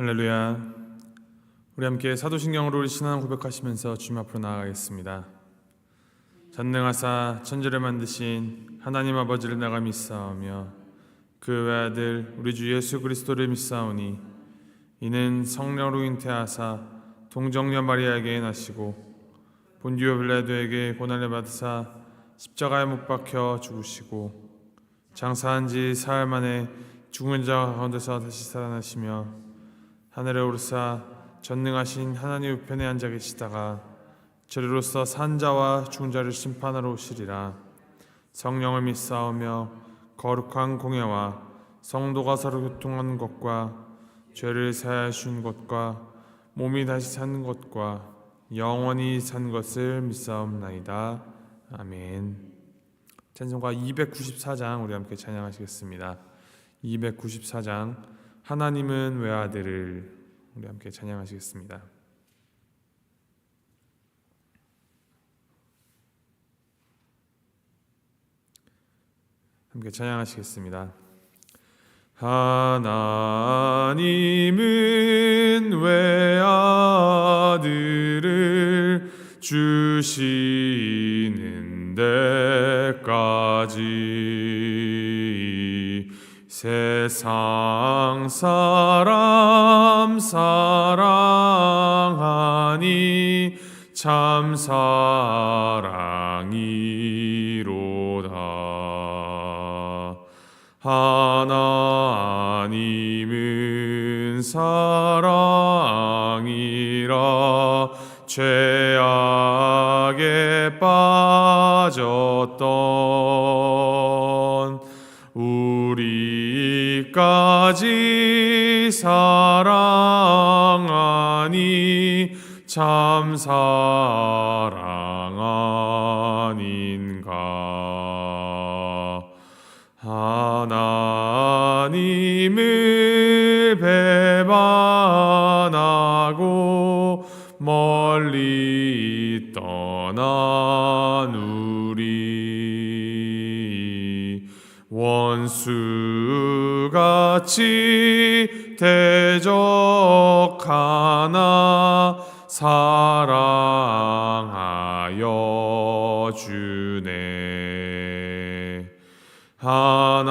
할렐루야. 우리 함께 사도신경으로 우리 신앙 고백하시면서 주님 앞으로 나아가겠습니다. 전능하사 천지를 만드신 하나님 아버지를 내가 믿사오며 그 외아들 우리 주 예수 그리스도를 믿사오니 이는 성령으로 잉태하사 동정녀 마리아에게 나시고 본디오 빌라도에게 고난을 받으사 십자가에 못 박혀 죽으시고 장사한 지 사흘 만에 죽은 자 가운데서 다시 살아나시며 하늘에 오르사 전능하신 하나님 우편에 앉아 계시다가 저리로서 산 자와 죽은 자를 심판하러 오시리라. 성령을 믿사오며 거룩한 공예와 성도가 서로 교통하는 것과 죄를 사하여 주신 것과 몸이 다시 사는 것과 영원히 산 것을 믿사옵나이다. 아멘. 찬송가 294장 우리 함께 찬양하시겠습니다. 294장 하나님은 외아들을 우리 함께 찬양하시겠습니다. 함께 찬양하시겠습니다. 하나님은 외아들을 주시는 데까지 세상 사람 사랑하니 참 사랑이로다. 하나님은 사랑이라 죄악에 빠졌던 우리까지 사랑하니 참 사랑 아닌가. 하나님을 배반하고 멀리 떠난 우리 원수같이 대적하나 사랑하여 주네. 하나님은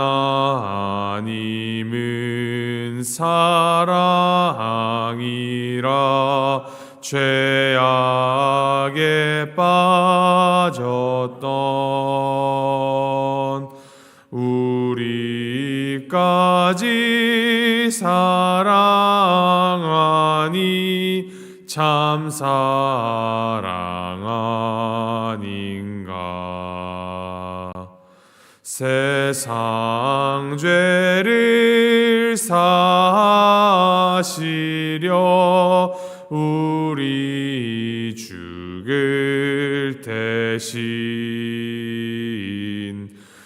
사랑이라 죄악에 빠졌던 우리까지 사랑하니 참 사랑 아닌가. 세상 죄를 사하시려 우리 죽을 대신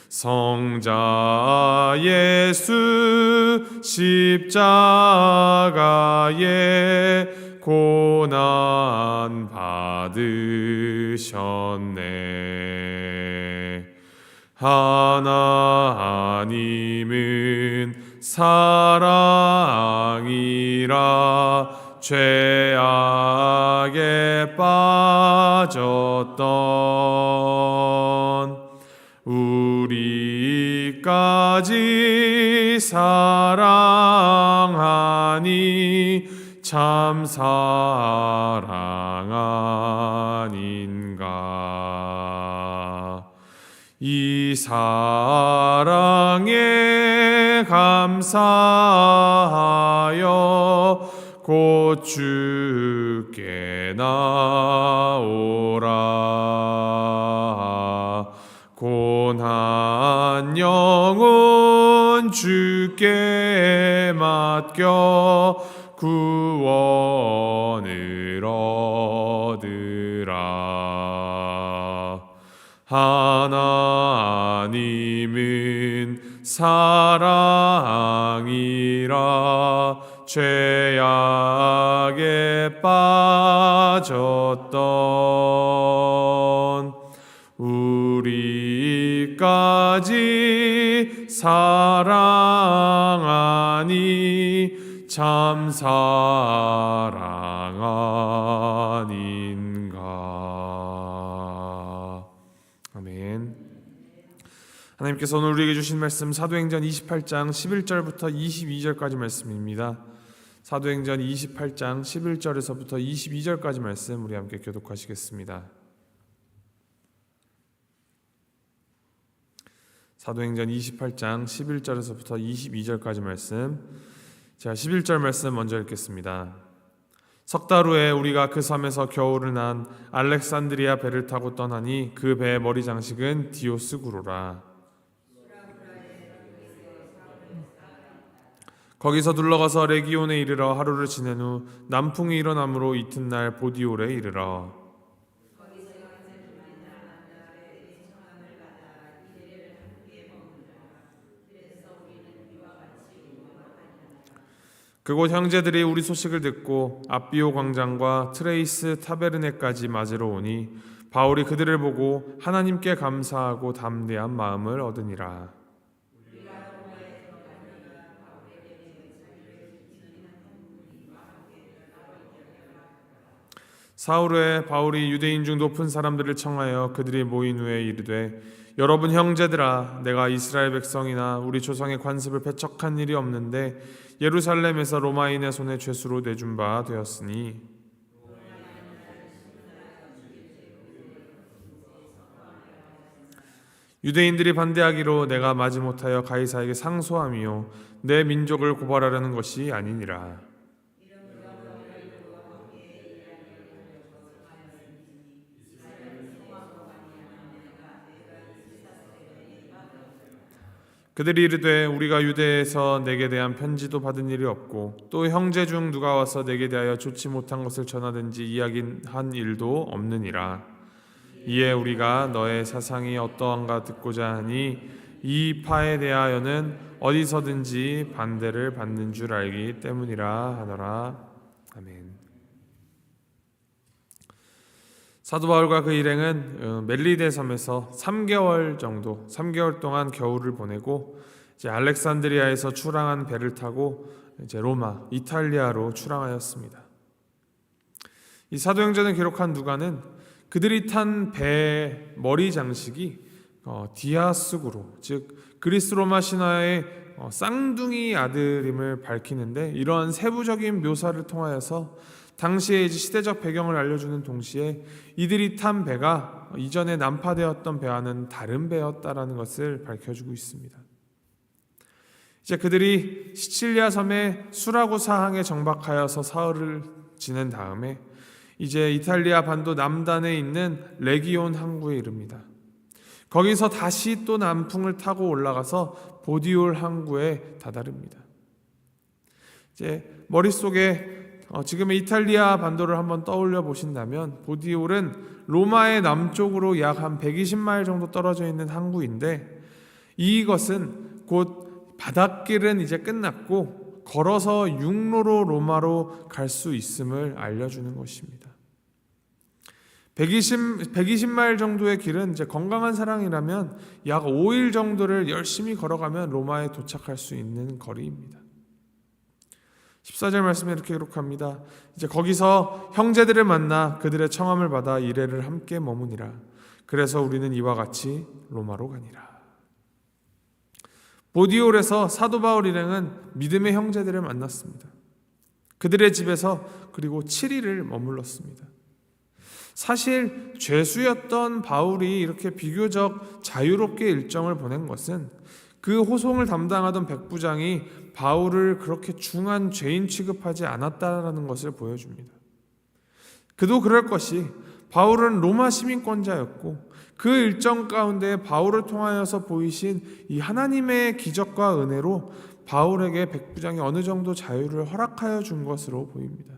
성자 예수 십자가에 고난 받으셨네. 하나님은 사랑이라 죄악에 빠졌던 우리까지 사랑하니 참 사랑 아닌가. 이 사랑에 감사하여 곧 주께 나오라. 고난 영혼 주께 맡겨 구원을 얻으라. 하나님은 사랑이라 죄악에 빠졌던 우리까지 사랑하니 참 사랑 아닌가. 아멘. 하나님께서 오늘 우리에게 주신 말씀 사도행전 28장 11절부터 22절까지 말씀입니다. 사도행전 28장 11절에서부터 22절까지 말씀 우리 함께 교독하시겠습니다. 사도행전 28장 11절에서부터 22절까지 말씀. 자, 11절 말씀 먼저 읽겠습니다. 석 달 후에 우리가 그 섬에서 겨울을 난 알렉산드리아 배를 타고 떠나니 그 배의 머리 장식은 디오스구로라. 거기서 둘러가서 레기온에 이르러 하루를 지낸 후 남풍이 일어나므로 이튿날 보디올에 이르러 그곳 형제들이 우리 소식을 듣고 앞비오 광장과 트레이스 타베르네까지 맞으러 오니 바울이 그들을 보고 하나님께 감사하고 담대한 마음을 얻으니라. 사흘 후에 바울이 유대인 중 높은 사람들을 청하여 그들이 모인 후에 이르되 여러분 형제들아, 내가 이스라엘 백성이나 우리 조상의 관습을 배척한 일이 없는데 예루살렘에서 로마인의 손에 죄수로 내준 바 되었으니 유대인들이 반대하기로 내가 마지못하여 가이사에게 상소함이요 내 민족을 고발하려는 것이 아니니라. 그들이 이르되 우리가 유대에서 내게 대한 편지도 받은 일이 없고 또 형제 중 누가 와서 내게 대하여 좋지 못한 것을 전하든지 이야기한 일도 없느니라. 이에 우리가 너의 사상이 어떠한가 듣고자 하니 이 파에 대하여는 어디서든지 반대를 받는 줄 알기 때문이라 하더라. 아멘. 사도 바울과 그 일행은 멜리데 섬에서 3개월 동안 겨울을 보내고 이제 알렉산드리아에서 출항한 배를 타고 이제 로마, 이탈리아로 출항하였습니다. 이 사도행전을 기록한 누가는 그들이 탄 배의 머리 장식이 디아스구로, 즉 그리스 로마 신화의 쌍둥이 아들임을 밝히는데 이러한 세부적인 묘사를 통하여서 당시의 시대적 배경을 알려주는 동시에 이들이 탄 배가 이전에 난파되었던 배와는 다른 배였다라는 것을 밝혀주고 있습니다. 이제 그들이 시칠리아 섬의 수라구사 항에 정박하여서 사흘을 지낸 다음에 이제 이탈리아 반도 남단에 있는 레기온 항구에 이릅니다. 거기서 다시 또 남풍을 타고 올라가서 보디올 항구에 다다릅니다. 이제 머릿속에 지금의 이탈리아 반도를 한번 떠올려 보신다면 보디올은 로마의 남쪽으로 약 한 120마일 정도 떨어져 있는 항구인데 이것은 곧 바닷길은 이제 끝났고 걸어서 육로로 로마로 갈 수 있음을 알려주는 것입니다. 120마일 정도의 길은 이제 건강한 사람이라면 약 5일 정도를 열심히 걸어가면 로마에 도착할 수 있는 거리입니다. 14절 말씀에 이렇게 기록합니다. 이제 거기서 형제들을 만나 그들의 청함을 받아 이레를 함께 머무니라. 그래서 우리는 이와 같이 로마로 가니라. 보디올에서 사도 바울 일행은 믿음의 형제들을 만났습니다. 그들의 집에서 그리고 7일을 머물렀습니다. 사실 죄수였던 바울이 이렇게 비교적 자유롭게 일정을 보낸 것은 그 호송을 담당하던 백부장이 바울을 그렇게 중한 죄인 취급하지 않았다는 것을 보여줍니다. 그도 그럴 것이 바울은 로마 시민권자였고 그 일정 가운데 바울을 통하여서 보이신 이 하나님의 기적과 은혜로 바울에게 백부장이 어느 정도 자유를 허락하여 준 것으로 보입니다.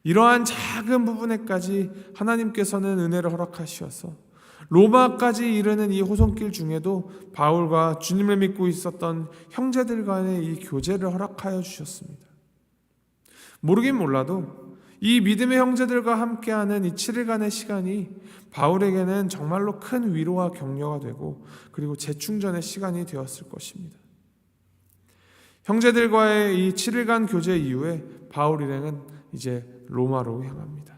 이러한 작은 부분에까지 하나님께서는 은혜를 허락하시어서 로마까지 이르는 이 호송길 중에도 바울과 주님을 믿고 있었던 형제들 간의 이 교제를 허락하여 주셨습니다. 모르긴 몰라도 이 믿음의 형제들과 함께하는 이 7일간의 시간이 바울에게는 정말로 큰 위로와 격려가 되고 그리고 재충전의 시간이 되었을 것입니다. 형제들과의 이 7일간 교제 이후에 바울 일행은 이제 로마로 향합니다.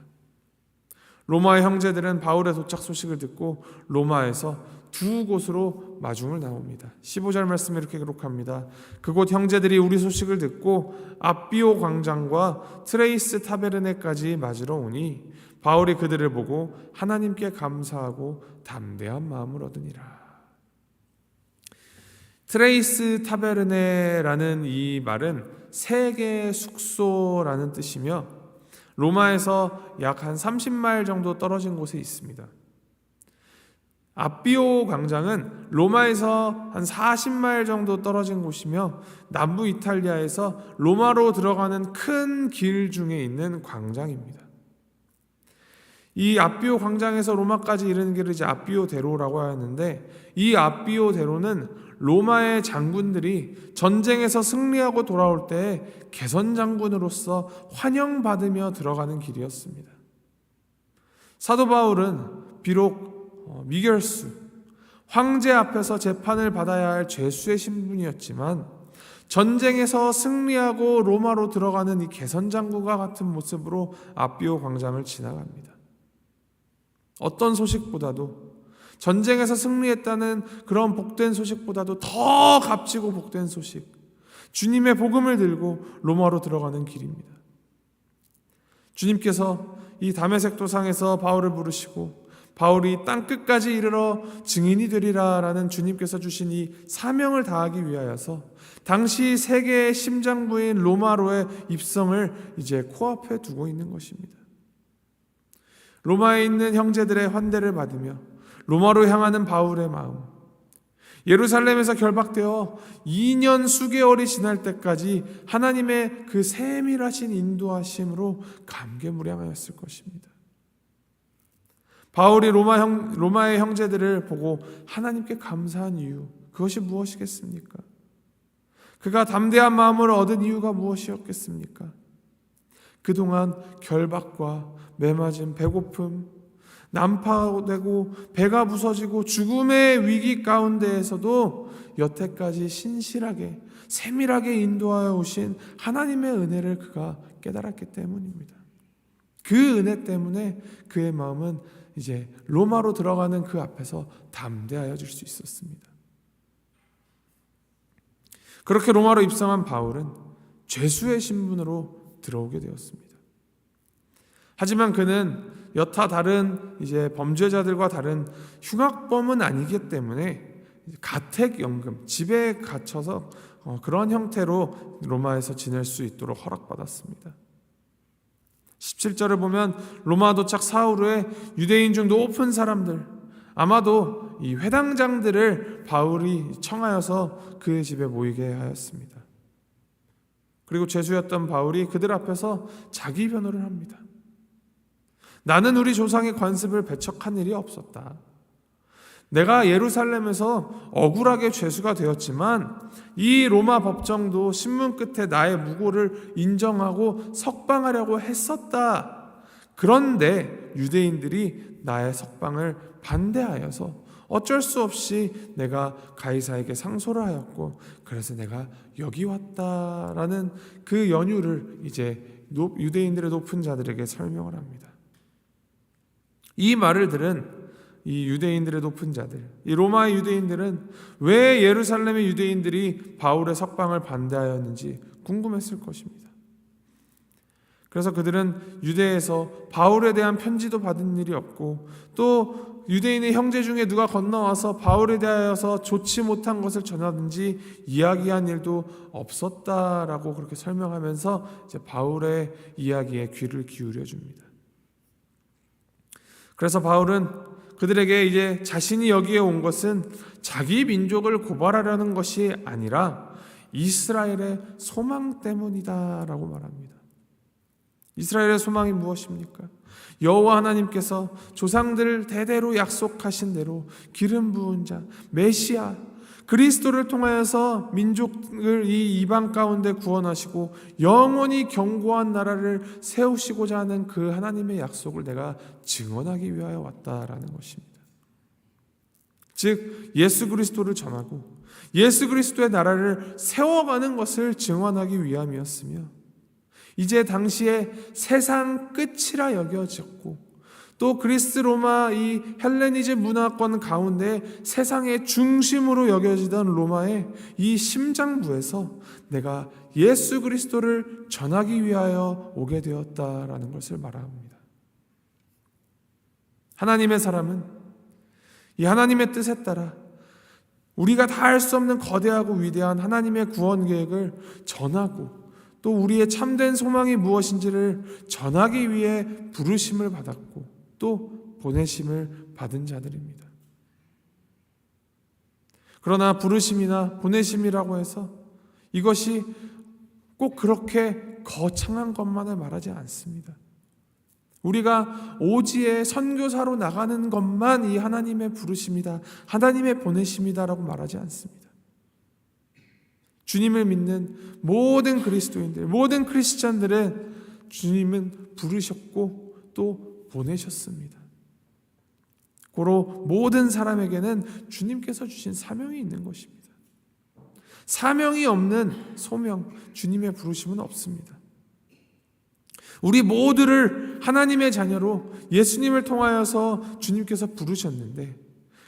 로마의 형제들은 바울의 도착 소식을 듣고 로마에서 두 곳으로 마중을 나옵니다. 15절 말씀에 이렇게 기록합니다. 그곳 형제들이 우리 소식을 듣고 앞비오 광장과 트레이스 타베르네까지 맞으러 오니 바울이 그들을 보고 하나님께 감사하고 담대한 마음을 얻으니라. 트레이스 타베르네라는 이 말은 세계 숙소라는 뜻이며 로마에서 약 한 30마일 정도 떨어진 곳에 있습니다. 앞비오 광장은 로마에서 한 40마일 정도 떨어진 곳이며 남부 이탈리아에서 로마로 들어가는 큰 길 중에 있는 광장입니다. 이 앞비오 광장에서 로마까지 이르는 길을 이제 앞비오 대로라고 하였는데, 이 앞비오 대로는 로마의 장군들이 전쟁에서 승리하고 돌아올 때 개선 장군으로서 환영받으며 들어가는 길이었습니다. 사도 바울은 비록 미결수, 황제 앞에서 재판을 받아야 할 죄수의 신분이었지만 전쟁에서 승리하고 로마로 들어가는 이 개선 장군과 같은 모습으로 앞비오 광장을 지나갑니다. 어떤 소식보다도, 전쟁에서 승리했다는 그런 복된 소식보다도 더 값지고 복된 소식, 주님의 복음을 들고 로마로 들어가는 길입니다. 주님께서 이 다메섹 도상에서 바울을 부르시고 바울이 땅끝까지 이르러 증인이 되리라 라는 주님께서 주신 이 사명을 다하기 위하여서 당시 세계의 심장부인 로마로의 입성을 이제 코앞에 두고 있는 것입니다. 로마에 있는 형제들의 환대를 받으며 로마로 향하는 바울의 마음, 예루살렘에서 결박되어 2년 수개월이 지날 때까지 하나님의 그 세밀하신 인도하심으로 감개무량하였을 것입니다. 바울이 로마의 형제들을 보고 하나님께 감사한 이유, 그것이 무엇이겠습니까? 그가 담대한 마음을 얻은 이유가 무엇이었겠습니까? 그동안 결박과 매맞음, 배고픔, 난파되고 배가 부서지고 죽음의 위기 가운데에서도 여태까지 신실하게 세밀하게 인도하여 오신 하나님의 은혜를 그가 깨달았기 때문입니다. 그 은혜 때문에 그의 마음은 이제 로마로 들어가는 그 앞에서 담대하여질 수 있었습니다. 그렇게 로마로 입성한 바울은 죄수의 신분으로 들어오게 되었습니다. 하지만 그는 여타 다른 이제 범죄자들과 다른 흉악범은 아니기 때문에 가택연금, 집에 갇혀서 그런 형태로 로마에서 지낼 수 있도록 허락받았습니다. 17절을 보면 로마 도착 사흘 후에 유대인 중 높은 사람들, 아마도 이 회당장들을 바울이 청하여서 그의 집에 모이게 하였습니다. 그리고 죄수였던 바울이 그들 앞에서 자기 변호를 합니다. 나는 우리 조상의 관습을 배척한 일이 없었다. 내가 예루살렘에서 억울하게 죄수가 되었지만 이 로마 법정도 신문 끝에 나의 무고를 인정하고 석방하려고 했었다. 그런데 유대인들이 나의 석방을 반대하여서 어쩔 수 없이 내가 가이사에게 상소를 하였고 그래서 내가 여기 왔다라는 그 연유를 이제 유대인들의 높은 자들에게 설명을 합니다. 이 말을 들은 이 유대인들의 높은 자들, 이 로마의 유대인들은 왜 예루살렘의 유대인들이 바울의 석방을 반대하였는지 궁금했을 것입니다. 그래서 그들은 유대에서 바울에 대한 편지도 받은 일이 없고 또 유대인의 형제 중에 누가 건너와서 바울에 대하여서 좋지 못한 것을 전하든지 이야기한 일도 없었다라고 그렇게 설명하면서 이제 바울의 이야기에 귀를 기울여 줍니다. 그래서 바울은 그들에게 이제 자신이 여기에 온 것은 자기 민족을 고발하려는 것이 아니라 이스라엘의 소망 때문이다라고 말합니다. 이스라엘의 소망이 무엇입니까? 여호와 하나님께서 조상들 대대로 약속하신 대로 기름 부은 자 메시아 그리스도를 통하여서 민족을 이 이방 가운데 구원하시고 영원히 견고한 나라를 세우시고자 하는 그 하나님의 약속을 내가 증언하기 위하여 왔다라는 것입니다. 즉 예수 그리스도를 전하고 예수 그리스도의 나라를 세워가는 것을 증언하기 위함이었으며, 이제 당시에 세상 끝이라 여겨졌고 또 그리스 로마 이 헬레니즘 문화권 가운데 세상의 중심으로 여겨지던 로마의 이 심장부에서 내가 예수 그리스도를 전하기 위하여 오게 되었다라는 것을 말합니다. 하나님의 사람은 이 하나님의 뜻에 따라 우리가 다 할 수 없는 거대하고 위대한 하나님의 구원 계획을 전하고 또 우리의 참된 소망이 무엇인지를 전하기 위해 부르심을 받았고 또 보내심을 받은 자들입니다. 그러나 부르심이나 보내심이라고 해서 이것이 꼭 그렇게 거창한 것만을 말하지 않습니다. 우리가 오지에 선교사로 나가는 것만 이 하나님의 부르심이다, 하나님의 보내심이다라고 말하지 않습니다. 주님을 믿는 모든 그리스도인들, 모든 크리스찬들은 주님은 부르셨고 또 보내셨습니다. 고로 모든 사람에게는 주님께서 주신 사명이 있는 것입니다. 사명이 없는 소명, 주님의 부르심은 없습니다. 우리 모두를 하나님의 자녀로 예수님을 통하여서 주님께서 부르셨는데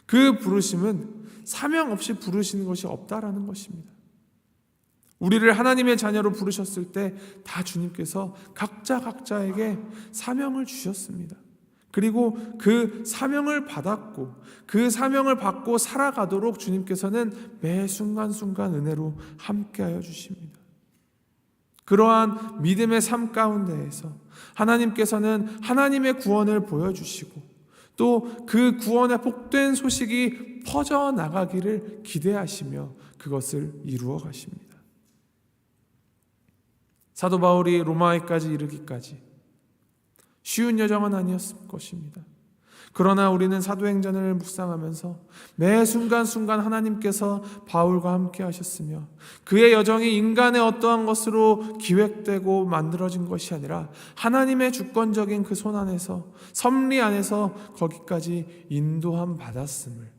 그 부르심은 사명 없이 부르시는 것이 없다라는 것입니다. 우리를 하나님의 자녀로 부르셨을 때 다 주님께서 각자에게 사명을 주셨습니다. 그리고 그 사명을 받았고 그 사명을 받고 살아가도록 주님께서는 매 순간순간 은혜로 함께하여 주십니다. 그러한 믿음의 삶 가운데에서 하나님께서는 하나님의 구원을 보여주시고 또 그 구원의 복된 소식이 퍼져나가기를 기대하시며 그것을 이루어 가십니다. 사도 바울이 로마에까지 이르기까지 쉬운 여정은 아니었을 것입니다. 그러나 우리는 사도행전을 묵상하면서 매 순간순간 하나님께서 바울과 함께 하셨으며 그의 여정이 인간의 어떠한 것으로 기획되고 만들어진 것이 아니라 하나님의 주권적인 그 손 안에서, 섭리 안에서 거기까지 인도함 받았음을,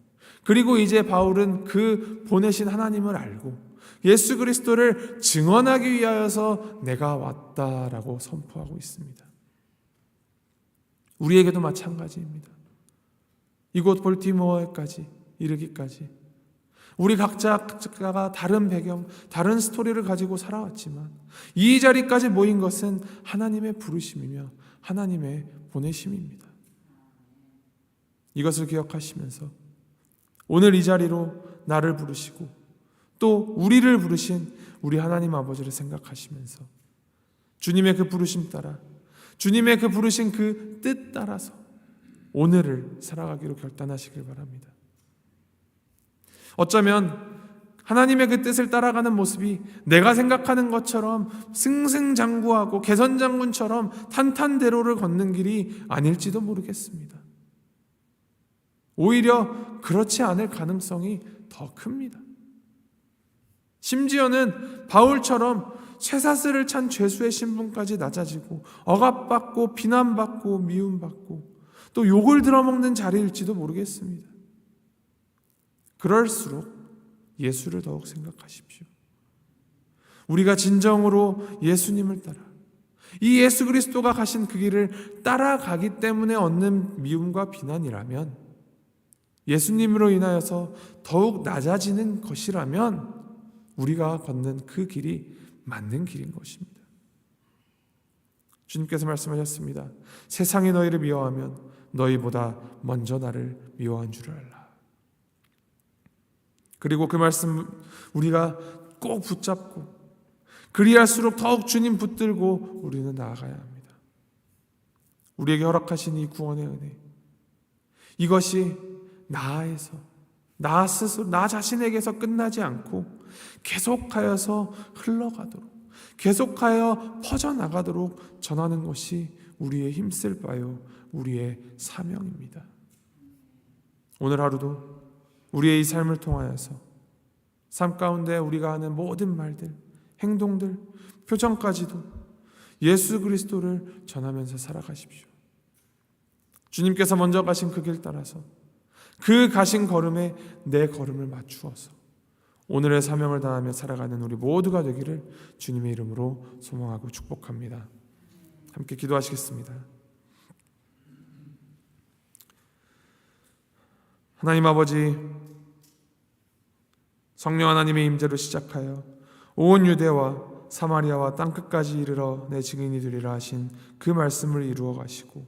그리고 이제 바울은 그 보내신 하나님을 알고 예수 그리스도를 증언하기 위하여서 내가 왔다라고 선포하고 있습니다. 우리에게도 마찬가지입니다. 이곳 볼티모어까지 이르기까지 우리 각자가 다른 배경, 다른 스토리를 가지고 살아왔지만 이 자리까지 모인 것은 하나님의 부르심이며 하나님의 보내심입니다. 이것을 기억하시면서 오늘 이 자리로 나를 부르시고 또 우리를 부르신 우리 하나님 아버지를 생각하시면서 주님의 그 부르심 따라, 주님의 그 부르신 그 뜻 따라서 오늘을 살아가기로 결단하시길 바랍니다. 어쩌면 하나님의 그 뜻을 따라가는 모습이 내가 생각하는 것처럼 승승장구하고 개선장군처럼 탄탄대로를 걷는 길이 아닐지도 모르겠습니다. 오히려 그렇지 않을 가능성이 더 큽니다. 심지어는 바울처럼 쇠사슬을 찬 죄수의 신분까지 낮아지고 억압받고 비난받고 미움받고 또 욕을 들어먹는 자리일지도 모르겠습니다. 그럴수록 예수를 더욱 생각하십시오. 우리가 진정으로 예수님을 따라 이 예수 그리스도가 가신 그 길을 따라가기 때문에 얻는 미움과 비난이라면, 예수님으로 인하여서 더욱 낮아지는 것이라면 우리가 걷는 그 길이 맞는 길인 것입니다. 주님께서 말씀하셨습니다. 세상이 너희를 미워하면 너희보다 먼저 나를 미워한 줄을 알라. 그리고 그 말씀 우리가 꼭 붙잡고 그리할수록 더욱 주님 붙들고 우리는 나아가야 합니다. 우리에게 허락하신 이 구원의 은혜, 이것이 나 스스로, 나 자신에게서 끝나지 않고 계속하여서 흘러가도록, 계속하여 퍼져나가도록 전하는 것이 우리의 힘쓸 바요 우리의 사명입니다. 오늘 하루도 우리의 이 삶을 통하여서 삶 가운데 우리가 하는 모든 말들, 행동들, 표정까지도 예수 그리스도를 전하면서 살아가십시오. 주님께서 먼저 가신 그 길 따라서 그 가신 걸음에 내 걸음을 맞추어서 오늘의 사명을 다하며 살아가는 우리 모두가 되기를 주님의 이름으로 소망하고 축복합니다. 함께 기도하시겠습니다. 하나님 아버지, 성령 하나님의 임재로 시작하여 온 유대와 사마리아와 땅끝까지 이르러 내 증인이 되리라 하신 그 말씀을 이루어 가시고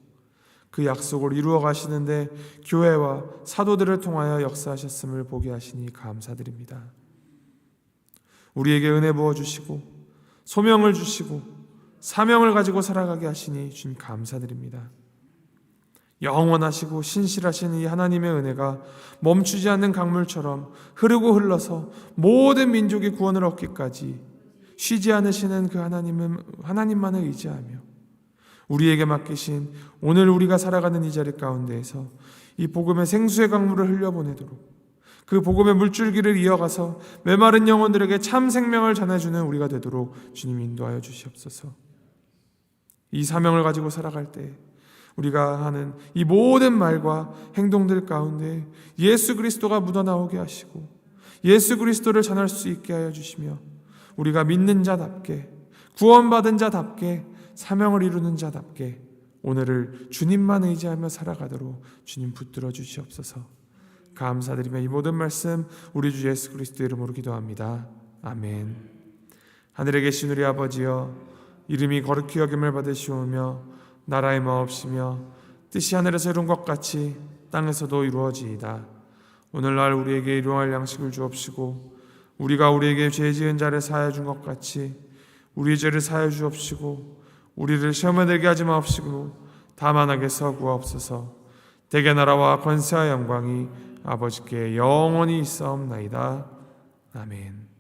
그 약속을 이루어 가시는데 교회와 사도들을 통하여 역사하셨음을 보게 하시니 감사드립니다. 우리에게 은혜 부어주시고 소명을 주시고 사명을 가지고 살아가게 하시니 주님 감사드립니다. 영원하시고 신실하신 이 하나님의 은혜가 멈추지 않는 강물처럼 흐르고 흘러서 모든 민족이 구원을 얻기까지 쉬지 않으시는 그 하나님만을 의지하며 우리에게 맡기신 오늘 우리가 살아가는 이 자리 가운데에서 이 복음의 생수의 강물을 흘려보내도록 그 복음의 물줄기를 이어가서 메마른 영혼들에게 참 생명을 전해주는 우리가 되도록 주님 인도하여 주시옵소서. 이 사명을 가지고 살아갈 때 우리가 하는 이 모든 말과 행동들 가운데 예수 그리스도가 묻어나오게 하시고 예수 그리스도를 전할 수 있게 하여 주시며 우리가 믿는 자답게 구원받은 자답게 사명을 이루는 자답게 오늘을 주님만 의지하며 살아가도록 주님 붙들어 주시옵소서. 감사드리며 이 모든 말씀 우리 주 예수 그리스도의 이름으로 기도합니다. 아멘. 하늘에 계신 우리 아버지여, 이름이 거룩히 여김을 받으시오며 나라의 마옵시며 뜻이 하늘에서 이룬 것 같이 땅에서도 이루어지이다. 오늘날 우리에게 일용할 양식을 주옵시고 우리가 우리에게 죄 지은 자를 사하여 준 것 같이 우리의 죄를 사하여 주옵시고 우리를 시험에 들게 하지 마옵시고 다만 악에서 구하옵소서. 대개 나라와 권세와 영광이 아버지께 영원히 있사옵나이다. 아멘.